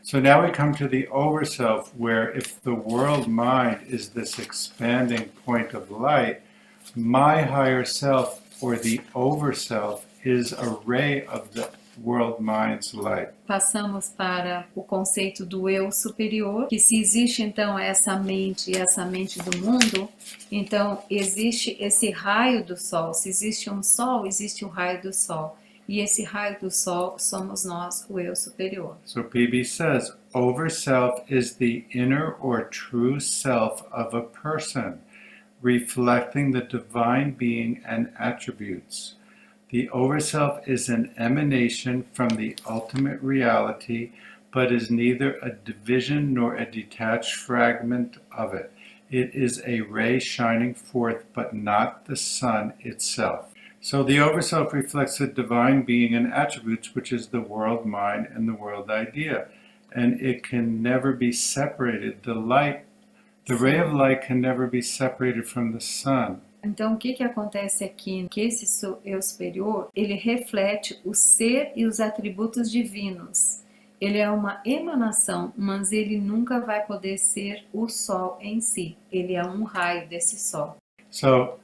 So now we come to the overself, where if the world mind is this expanding point of light, my higher self, or the overself, is a ray of the world mind's light. Passamos para o conceito do eu superior, que se existe então essa mente do mundo, então existe esse raio do sol. Se existe um sol, existe o raio do sol. E esse raio do sol somos nós, o eu superior. So PB says, overself is the inner or true self of a person, reflecting the divine being and attributes. The overself is an emanation from the ultimate reality, but is neither a division nor a detached fragment of it. It is a ray shining forth, but not the sun itself. So the overself reflects the divine being and attributes, which is the world mind and the world idea. And it can never be separated. The ray of light can never be separated from the sun. Então, o que acontece aqui? Que esse eu superior, ele reflete o ser e os atributos divinos. Ele é uma emanação, mas ele nunca vai poder ser o sol em si. Ele é um raio desse sol. So,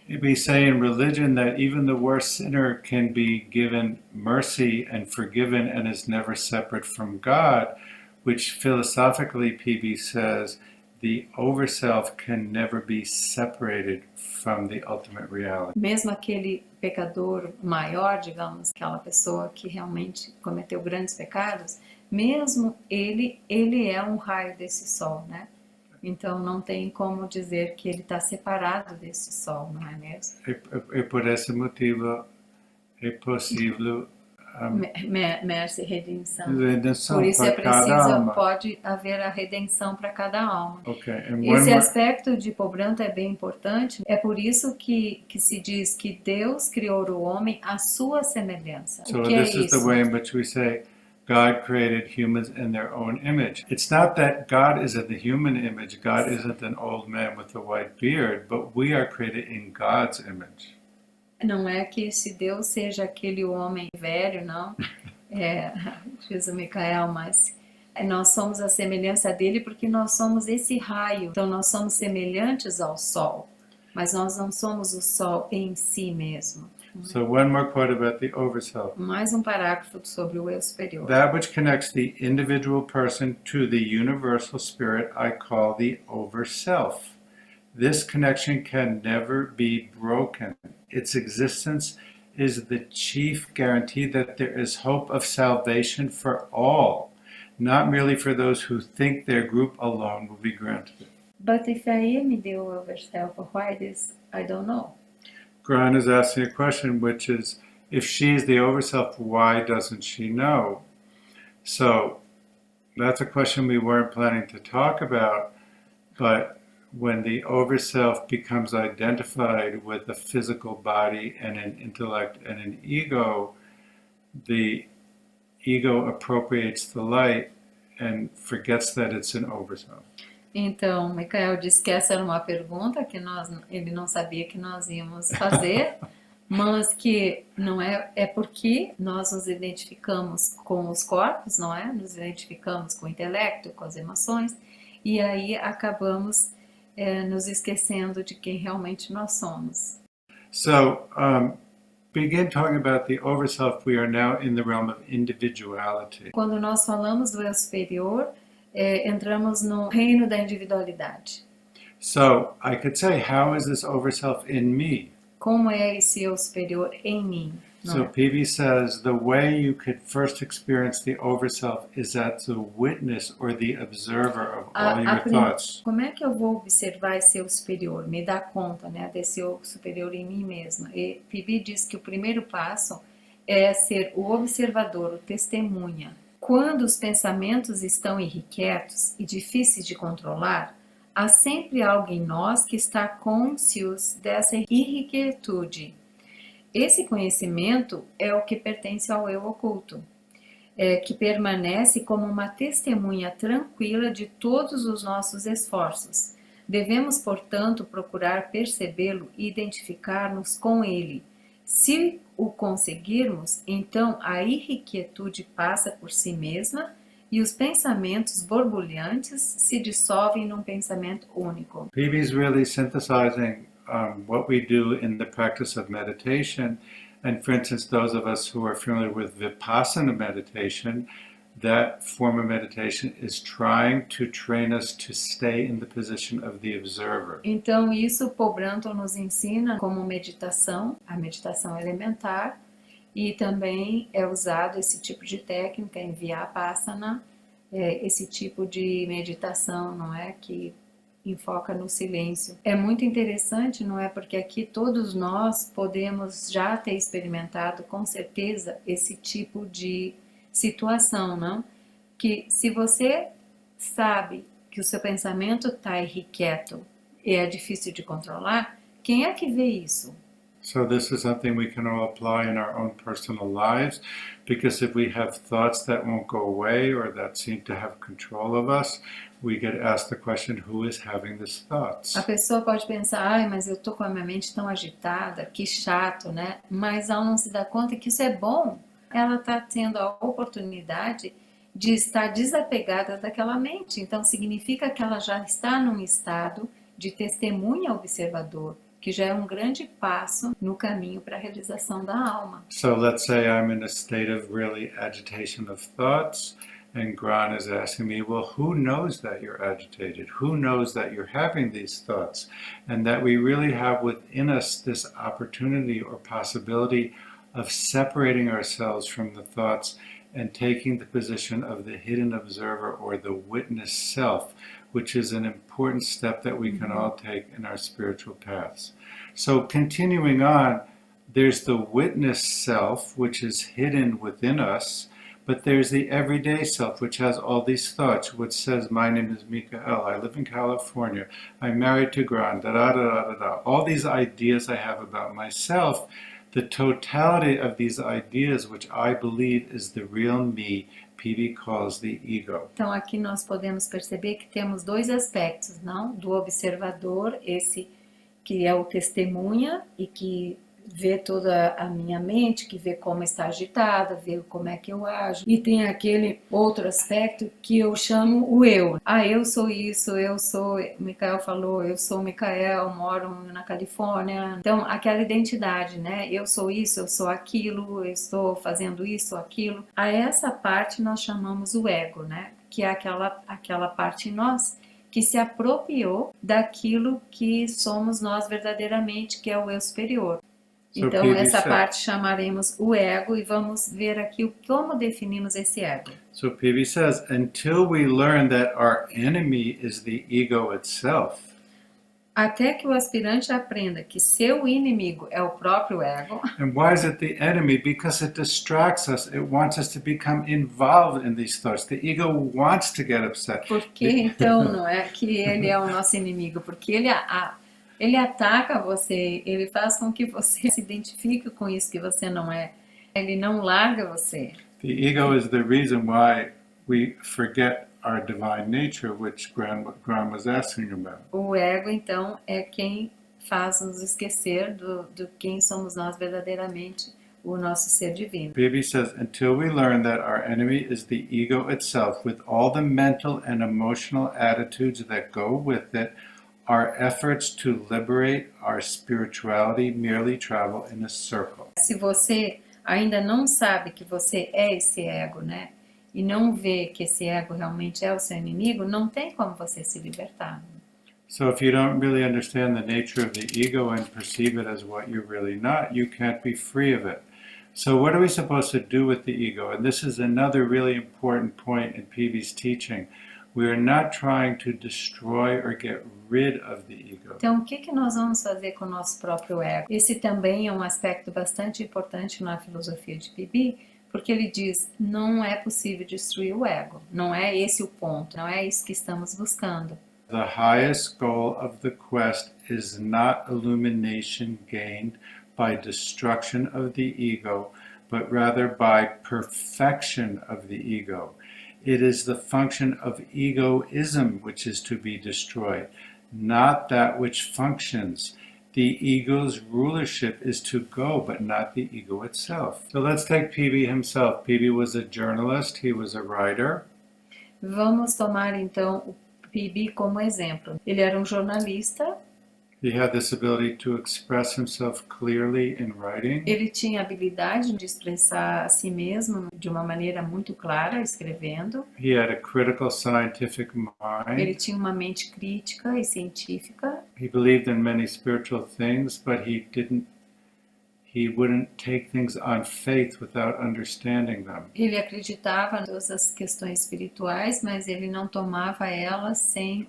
we say in religion that even the worst sinner can be given mercy and forgiven and is never separate from God, which philosophically PB says the overself can never be separated from the ultimate reality. Mesmo aquele pecador maior, digamos, aquela pessoa que realmente cometeu grandes pecados, mesmo ele é um raio desse sol, né? Então não tem como dizer que ele está separado desse sol, não é mesmo? E por esse motivo é possível mercy, redenção. redenção Por isso é para cada preciso, alma. pode haver a redenção para cada alma. Okay. Esse aspecto de BRUNTON é bem importante. É por isso que se diz que Deus criou o homem à sua semelhança. So o que this é is isso? the way in which we say God created humans in their own image. It's not that God is in the human image. God isn't an old man with a white beard, but we are created in God's image. Não é que esse Deus seja aquele homem velho, não. Diz o Micael, mas nós somos a semelhança dele porque nós somos esse raio. Então nós somos semelhantes ao sol, mas nós não somos o sol em si mesmo. So one more quote about the overself. Mais um parágrafo sobre o eu superior. That which connects the individual person to the universal spirit I call the overself. This connection can never be broken. Its existence is the chief guarantee that there is hope of salvation for all, not merely for those who think their group alone will be granted. But if I am the overself, why this? I don't know. Gran is asking a question, which is, if she is the overself, why doesn't she know? So that's a question we weren't planning to talk about, but when the overself becomes identified with a physical body and an intellect and an ego, the ego appropriates the light and forgets that it's an overself. Então, Micael disse que essa era uma pergunta que ele não sabia que nós íamos fazer, mas que não é porque nós nos identificamos com os corpos, não é? Nos identificamos com o intelecto, com as emoções, e aí acabamos nos esquecendo de quem realmente nós somos. So, begin talking about the overself. We are now in the realm of individuality. Quando nós falamos do eu superior, entramos no reino da individualidade. So, I could say, how is this overself in me? Como é esse eu superior em mim? So PV says the way you could first experience the overself is as the witness or the observer of all your thoughts. Como é que eu vou observar esse eu superior? Me dar conta, né, desse eu superior em mim mesma. E PV diz que o primeiro passo é ser o observador, o testemunha. Quando os pensamentos estão irrequietos e difíceis de controlar, há sempre algo em nós que está consciente dessa irrequietude. Esse conhecimento é o que pertence ao eu oculto, que permanece como uma testemunha tranquila de todos os nossos esforços. Devemos, portanto, procurar percebê-lo e identificar-nos com ele. Se o conseguirmos, então a irrequietude passa por si mesma e os pensamentos borbulhantes se dissolvem num pensamento único. PB's really synthesizing what we do in the practice of meditation. And for instance, those of us who are familiar with Vipassana meditation, that form of meditation is trying to train us to stay in the position of the observer. Então, isso Paul Brunton nos ensina como meditação, a meditação elementar, e também é usado esse tipo de técnica em Vipassana, esse tipo de meditação, não é, que enfoca no silêncio. É muito interessante, não é, porque aqui todos nós podemos já ter experimentado com certeza esse tipo de situação, não? Que se você sabe que o seu pensamento está irrequieto e é difícil de controlar, quem é que vê isso? So this is something we can all apply in our own personal lives, because if we have thoughts that won't go away or that seem to have control of us, we get asked the question, who is having these thoughts? A pessoa pode pensar, ai, mas eu tô com a minha mente tão agitada, que chato, né? Mas ela não se dá conta que isso é bom. Ela está tendo a oportunidade de estar desapegada daquela mente. Então significa que ela já está num estado de testemunha observador, que já é um grande passo no caminho para a realização da alma. So let's say I'm in a state of really agitation of thoughts, and Gran is asking me, well, who knows that you're agitated? Who knows that you're having these thoughts? And that we really have within us this opportunity or possibility of separating ourselves from the thoughts and taking the position of the hidden observer or the witness self, which is an important step that we can all take in our spiritual paths. So continuing on, there's the witness self, which is hidden within us, but there's the everyday self, which has all these thoughts, which says, my name is Mikael, I live in California, I'm married to Gran, da-da-da-da-da-da. All these ideas I have about myself, the totality of these ideas, which I believe is the real me, PB calls the ego. Então aqui nós podemos perceber que temos dois aspectos, não? Do observador, esse que é o testemunha e que vê toda a minha mente, que vê como está agitada, vê como é que eu ajo. E tem aquele outro aspecto que eu chamo o eu. Ah, eu sou isso, eu sou... O Mikael falou, eu sou Mikael, moro na Califórnia. Então, aquela identidade, né? Eu sou isso, eu sou aquilo, eu estou fazendo isso, aquilo. A essa parte nós chamamos o ego, né? Que é aquela parte em nós que se apropriou daquilo que somos nós verdadeiramente, que é o eu superior. Então, essa parte chamaremos o ego e vamos ver aqui como definimos esse ego. So PB says, until we learn that our enemy is the ego itself, até que o aspirante aprenda que seu inimigo é o próprio ego. And why is it the enemy? Because it distracts us. It wants us to become involved in these thoughts. The ego wants to get upset. Por que então não é que ele é o nosso inimigo? Porque ele ataca você, ele faz com que você se identifique com isso que você não é. Ele não larga você. The ego is the reason why we forget our divine nature, which Gran was asking about. O ego, então, é quem faz nos esquecer do quem somos nós verdadeiramente, o nosso ser divino. Baby says, until we learn that our enemy is the ego itself, with all the mental and emotional attitudes that go with it, our efforts to liberate our spirituality merely travel in a circle. Se você ainda não sabe que você é esse ego, né? E não vê que esse ego realmente é o seu inimigo, não tem como você se libertar. So if you don't really understand the nature of the ego and perceive it as what you're really not, you can't be free of it. So what are we supposed to do with the ego? And this is another really important point in PB's teaching. We are not trying to destroy or get rid of the ego. Então, o que nós vamos fazer com o nosso próprio ego? Esse também é um aspecto bastante importante na filosofia de PB, porque ele diz, não é possível destruir o ego. Não é esse o ponto, não é isso que estamos buscando. The highest goal of the quest is not illumination gained by destruction of the ego, but rather by perfection of the ego. It is the function of egoism which is to be destroyed, not that which functions. The ego's rulership is to go, but not the ego itself. So let's take PB himself. PB was a journalist, he was a writer, Vamos tomar então o PB como exemplo. Ele era um jornalista. He had this ability to express himself clearly in writing. Ele tinha a habilidade de expressar a si mesmo de uma maneira muito clara, escrevendo. He had a critical scientific Ele mind. tinha uma mente crítica e científica. He believed in many spiritual things, but he wouldn't take things on faith without understanding them. Ele acreditava em todas as questões espirituais, mas ele não tomava elas sem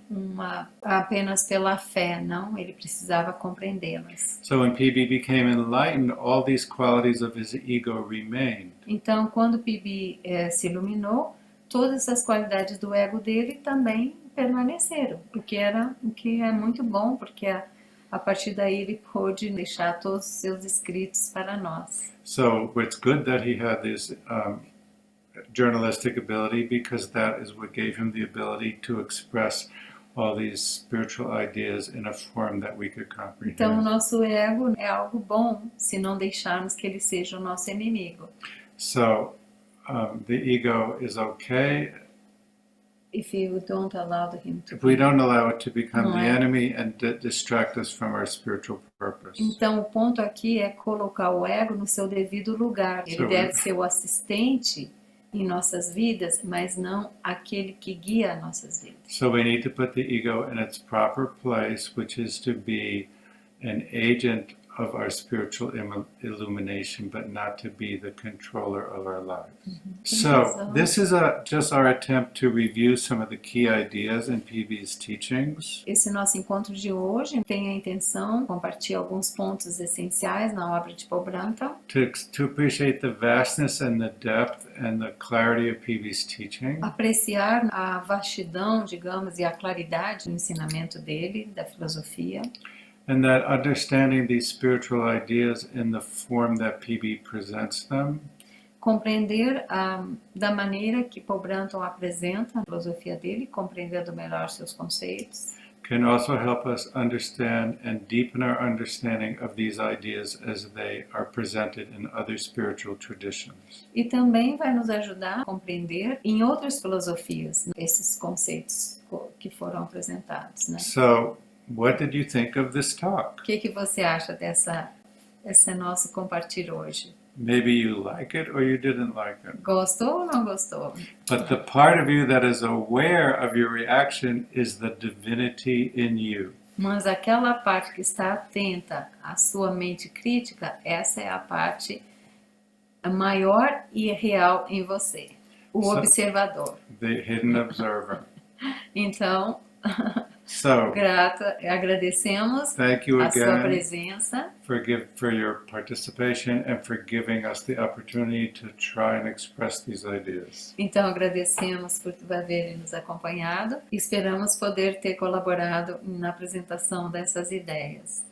apenas pela fé, não, ele precisava compreendê-las. So when PB became enlightened, all these qualities of his ego remained. Então, quando PB se iluminou, todas as qualidades do ego dele também permaneceram, o que é muito bom, porque a partir daí ele pôde deixar todos os seus escritos para nós. So it's good that he had this journalistic ability, because that is what gave him the ability to express all these spiritual ideas in a form that we could comprehend. Então, o nosso ego é algo bom se não deixarmos que ele seja o nosso inimigo. So the ego is okay If you don't allow him to if we don't allow it to become Não the é? enemy and distract us from our spiritual purpose. Então, o ponto aqui é colocar o ego no seu devido lugar. Ele Sim. deve ser o assistente em nossas vidas, mas não aquele que guia nossas vidas. So we need to put the ego in its proper place, which is to be an agent of our spiritual illumination, but not to be the controller of our lives. So this is just our attempt to review some of the key ideas in PB's teachings. Esse nosso encontro de hoje tem a intenção de compartilhar alguns pontos essenciais na obra de BRUNTON, To appreciate the vastness and the depth and the clarity of PB's teaching. apreciar a vastidão, digamos, e a claridade do ensinamento dele, da filosofia, And that understanding these spiritual ideas in the form that PB presents them compreender da maneira que BRUNTON apresenta a filosofia dele, compreendendo melhor seus conceitos, can also help us understand and deepen our understanding of these ideas as they are presented in other spiritual traditions. e também vai nos ajudar a compreender em outras filosofias esses conceitos que foram apresentados, né? So, what did you think of this talk? O que você acha esse nosso compartilho hoje? Maybe you like it or you didn't like it. Gostou ou não gostou? But the part of you that is aware of your reaction is the divinity in you. Mas aquela parte que está atenta à sua mente crítica, essa é a parte maior e real em você, o observador. The hidden observer. Então, So, agradecemos thank you a sua again presença for your participation and for giving us the opportunity to try and express these ideas. Então, agradecemos por haverem nos acompanhado e esperamos poder ter colaborado na apresentação dessas ideias.